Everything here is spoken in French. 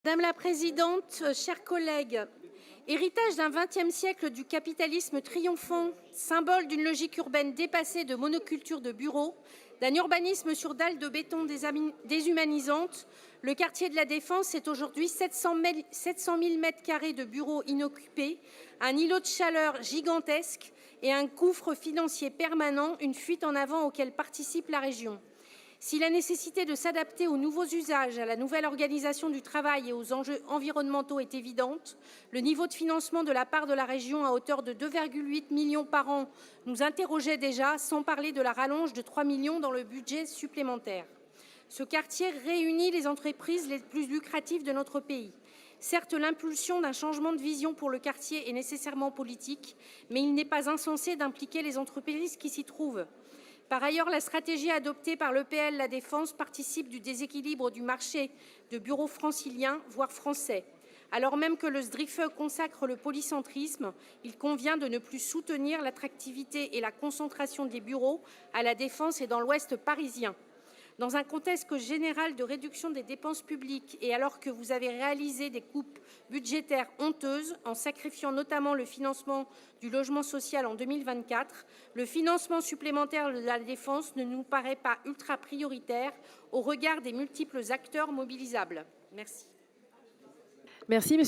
Madame la présidente, chers collègues, héritage d'un XXe siècle du capitalisme triomphant, symbole d'une logique urbaine dépassée de monoculture de bureaux, d'un urbanisme sur dalles de béton déshumanisante, le quartier de la Défense est aujourd'hui 700 000 mètres carrés de bureaux inoccupés, un îlot de chaleur gigantesque et un gouffre financier permanent, une fuite en avant auquel participe la région. Si la nécessité de s'adapter aux nouveaux usages, à la nouvelle organisation du travail et aux enjeux environnementaux est évidente, le niveau de financement de la part de la région à hauteur de 2,8 millions par an nous interrogeait déjà, sans parler de la rallonge de 3 millions dans le budget supplémentaire. Ce quartier réunit les entreprises les plus lucratives de notre pays. Certes, l'impulsion d'un changement de vision pour le quartier est nécessairement politique, mais il n'est pas insensé d'impliquer les entreprises qui s'y trouvent. Par ailleurs, la stratégie adoptée par l'EPL La Défense participe du déséquilibre du marché de bureaux franciliens, voire français. Alors même que le SDRIFE consacre le polycentrisme, il convient de ne plus soutenir l'attractivité et la concentration des bureaux à La Défense et dans l'Ouest parisien. Dans un contexte général de réduction des dépenses publiques et alors que vous avez réalisé des coupes budgétaires honteuses en sacrifiant notamment le financement du logement social en 2024, le financement supplémentaire de la Défense ne nous paraît pas ultra prioritaire au regard des multiples acteurs mobilisables. Merci. Merci.